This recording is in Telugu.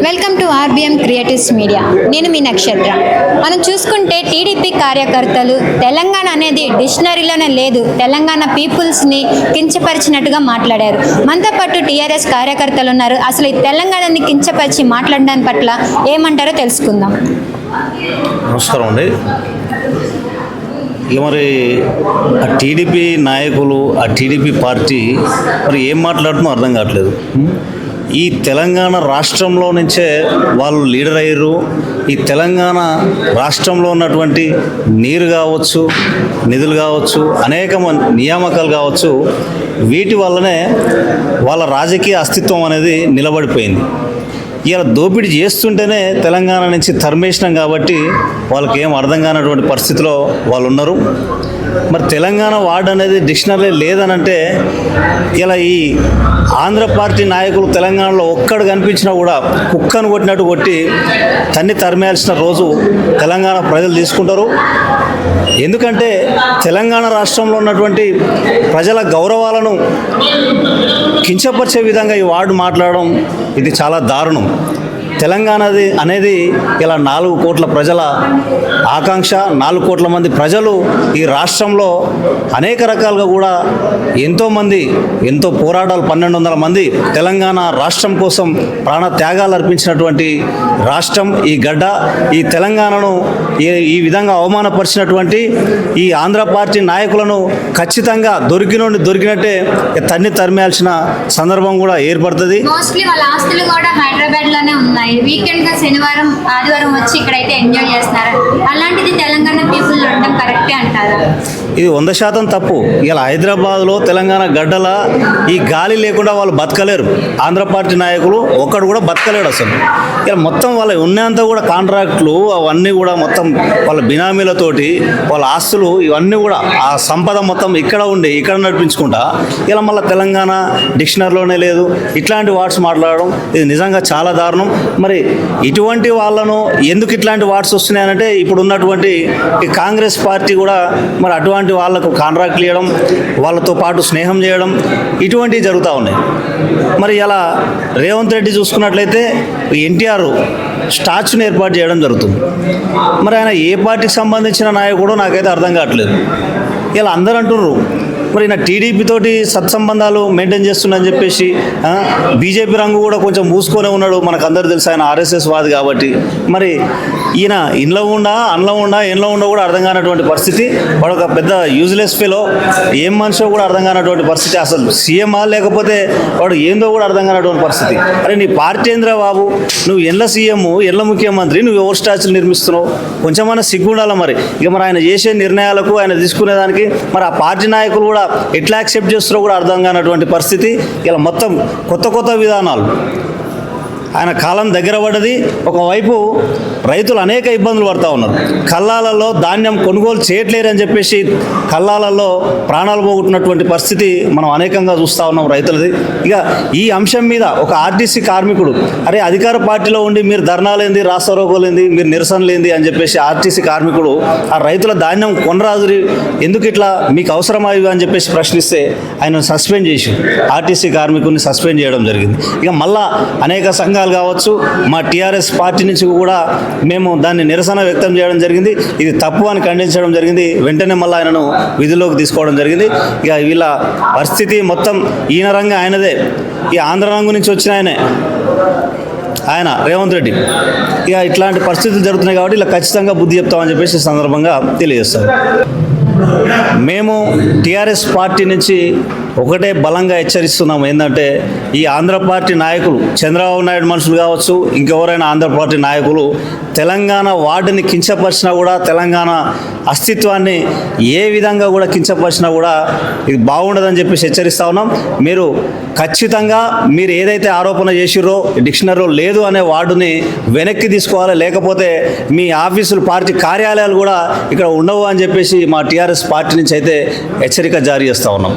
Welcome to RBM creatives media. నేను మీ నక్షత్ర. మనం చూసుకుంటే టీడీపీ కార్యకర్తలు తెలంగాణ అనేది డిక్షనరీలోనే లేదు, తెలంగాణ పీపుల్స్ని కించపరిచినట్టుగా మాట్లాడారు. మనతో పాటు టీఆర్ఎస్ కార్యకర్తలు ఉన్నారు. అసలు ఈ తెలంగాణని కించపరిచి మాట్లాడడం పట్ల ఏమంటారో తెలుసుకుందాం. నమస్కారం అండి. ఇక మరి ఆ టీడీపీ నాయకులు, ఆ టీడీపీ పార్టీ మరి ఏం మాట్లాడుతున్నా అర్థం కావట్లేదు. ఈ తెలంగాణ రాష్ట్రంలో నుంచే వాళ్ళు లీడర్ అయ్యారు. ఈ తెలంగాణ రాష్ట్రంలో ఉన్నటువంటి నీరు కావచ్చు, నిధులు కావచ్చు, అనేక నియామకాలు కావచ్చు, వీటి వల్లనే వాళ్ళ రాజకీయ అస్తిత్వం అనేది నిలబడిపోయింది. ఇలా దోపిడీ చేస్తుంటేనే తెలంగాణ నుంచి తరిమేసినాం కాబట్టి వాళ్ళకి ఏం అర్థం కానటువంటి పరిస్థితిలో వాళ్ళు ఉన్నారు. మరి తెలంగాణ వార్డ్ అనేది డిక్షనరీ లేదనంటే ఇలా ఈ ఆంధ్ర పార్టీ నాయకులు తెలంగాణలో ఒక్కడు కనిపించినా కూడా కుక్కను కొట్టినట్టు కొట్టి తరిమేయాల్సిన రోజు తెలంగాణ ప్రజలు తీసుకుంటారు. ఎందుకంటే తెలంగాణ రాష్ట్రంలో ఉన్నటువంటి ప్రజల గౌరవాలను కించపరిచే విధంగా ఈ వార్డు మాట్లాడడం ఇది చాలా దారుణం. తెలంగాణ అనేది ఇలా 4 కోట్ల ప్రజల ఆకాంక్ష. 4 కోట్ల మంది ప్రజలు ఈ రాష్ట్రంలో అనేక రకాలుగా కూడా ఎంతోమంది ఎంతో పోరాటాలు 1200 మంది తెలంగాణ రాష్ట్రం కోసం ప్రాణ త్యాగాలు అర్పించినటువంటి రాష్ట్రం ఈ గడ్డ. ఈ తెలంగాణను ఈ విధంగా అవమానపరిచినటువంటి ఈ ఆంధ్ర పార్టీ నాయకులను ఖచ్చితంగా దొరికినట్టే తరిమేయాల్సిన సందర్భం కూడా ఏర్పడుతుంది. మోస్ట్లీ వాళ్ళ ఆస్తులు కూడా హైదరాబాద్లోనే ఉన్నాయి. వీకెండ్ గా శనివారం ఆదివారం వచ్చి ఇక్కడైతే ఎంజాయ్ చేస్తున్నారు. అలాంటిది తెలంగాణ పీపుల్ ఉండడం కరెక్టే అంటారా? ఇది 100% తప్పు. ఇలా హైదరాబాద్లో తెలంగాణ గడ్డల ఈ గాలి లేకుండా వాళ్ళు బతకలేరు. ఆంధ్ర పార్టీ నాయకులు ఒక్కడు కూడా బతకలేడు అసలు. ఇలా మొత్తం వాళ్ళ ఉన్నంత కూడా కాంట్రాక్ట్లు అవన్నీ కూడా మొత్తం వాళ్ళ బినామీలతోటి వాళ్ళ ఆస్తులు ఇవన్నీ కూడా ఆ సంపద మొత్తం ఇక్కడ నడిపించుకుంటా ఇలా మళ్ళీ తెలంగాణ డిక్షనరీలోనే లేదు. ఇట్లాంటి వార్డ్స్ మాట్లాడడం ఇది నిజంగా చాలా దారుణం. మరి ఇటువంటి వాళ్ళను ఎందుకు ఇట్లాంటి వార్డ్స్ వస్తున్నాయనంటే ఇప్పుడు ఉన్నటువంటి ఈ కాంగ్రెస్ పార్టీ కూడా మరి అటువంటి వాళ్ళకు కాంట్రాక్ట్లు ఇవ్వడం, వాళ్ళతో పాటు స్నేహం చేయడం ఇటువంటివి జరుగుతూ ఉన్నాయి. మరి ఇలా రేవంత్ రెడ్డి చూసుకున్నట్లయితే ఎన్టీఆర్ స్టాచ్యూని ఏర్పాటు చేయడం జరుగుతుంది. మరి ఆయన ఏ పార్టీకి సంబంధించిన నాయకుడో నాకైతే అర్థం కావట్లేదు. ఇలా అందరూ అంటున్నారు మరి నా టీడీపీ తోటి సత్సంబంధాలు మెయింటైన్ చేస్తుందని చెప్పేసి బీజేపీ రంగు కూడా కొంచెం మూసుకొనే ఉన్నాడు. మనకు అందరూ తెలుసు ఆయన ఆర్ఎస్ఎస్ వాది కాబట్టి. మరి ఈయన ఇంట్లో ఉండా కూడా అర్థం కానటువంటి పరిస్థితి. వాడు ఒక పెద్ద యూజ్లెస్ ఫెలో, ఏం మనిషో కూడా అర్థం కానటువంటి పరిస్థితి. అసలు సీఎమా లేకపోతే వాడు ఏందో కూడా అర్థం కానటువంటి పరిస్థితి. అరే నీ పార్టీ ఏంద్రా బాబు, నువ్వు ఎల్ల సీఎం, ఎల్ల ముఖ్యమంత్రి, నువ్వు ఎవరు స్టాచ్యూలు నిర్మిస్తున్నావు? కొంచెమైనా సిగ్గు ఉండాలి. మరి ఇక మరి ఆయన చేసే నిర్ణయాలకు, ఆయన తీసుకునేదానికి మరి ఆ పార్టీ నాయకులు కూడా ఎట్లా యాక్సెప్ట్ చేస్తారో కూడా అర్థం కానటువంటి పరిస్థితి. ఇలా మొత్తం కొత్త విధానాలు ఆయన కాలం దగ్గర పడ్డది. ఒకవైపు రైతులు అనేక ఇబ్బందులు పడుతూ ఉన్నారు. కల్లాలలో ధాన్యం కొనుగోలు చేయట్లేరని చెప్పేసి కల్లాలలో ప్రాణాలు పోగొట్టినటువంటి పరిస్థితి మనం అనేకంగా చూస్తూ ఉన్నాం రైతులది. ఇక ఈ అంశం మీద ఒక ఆర్టీసీ కార్మికుడు అరే అధికార పార్టీలో ఉండి మీరు ధర్నాలేంది, రాస్తారోకోలేంది, మీరు నిరసనలేంది అని చెప్పేసి ఆర్టీసీ కార్మికుడు ఆ రైతుల ధాన్యం కొనరాదు, ఎందుకు ఇట్లా మీకు అవసరమా ఇవి అని చెప్పేసి ప్రశ్నిస్తే ఆయన సస్పెండ్ చేసి ఆర్టీసీ కార్మికుడిని సస్పెండ్ చేయడం జరిగింది. ఇక మళ్ళా అనేక సంఘాలు కావచ్చు, మా టీఆర్ఎస్ పార్టీ నుంచి కూడా మేము దాన్ని నిరసన వ్యక్తం చేయడం జరిగింది. ఇది తప్పు అని ఖండించడం జరిగింది. వెంటనే మళ్ళీ ఆయనను విధుల్లోకి తీసుకోవడం జరిగింది. ఇక వీళ్ళ పరిస్థితి మొత్తం ఈయన రంగు ఆయనదే, ఈ ఆంధ్ర రంగు నుంచి వచ్చిన ఆయన రేవంత్ రెడ్డి. ఇక ఇట్లాంటి పరిస్థితులు జరుగుతున్నాయి కాబట్టి ఇలా ఖచ్చితంగా బుద్ధి చెప్తామని చెప్పేసి సందర్భంగా తెలియజేస్తారు. మేము టీఆర్ఎస్ పార్టీ నుంచి ఒకటే బలంగా హెచ్చరిస్తున్నాము. ఏంటంటే ఈ ఆంధ్ర పార్టీ నాయకులు, చంద్రబాబు నాయుడు మనుషులు కావచ్చు, ఇంకెవరైనా ఆంధ్ర పార్టీ నాయకులు తెలంగాణ వార్డుని కించపరిచినా కూడా, తెలంగాణ అస్తిత్వాన్ని ఏ విధంగా కూడా కించపరిచినా కూడా ఇది బాగుండదని చెప్పేసి హెచ్చరిస్తూ ఉన్నాం. మీరు ఖచ్చితంగా మీరు ఏదైతే ఆరోపణ చేసిర్రో డిక్షనరీలో లేదు అనే వార్డుని వెనక్కి తీసుకోవాలి, లేకపోతే మీ ఆఫీసులు, పార్టీ కార్యాలయాలు కూడా ఇక్కడ ఉండవు అని చెప్పేసి మా టీఆర్ఎస్ పార్టీ నుంచి అయితే హెచ్చరిక జారీ చేస్తూ ఉన్నాం.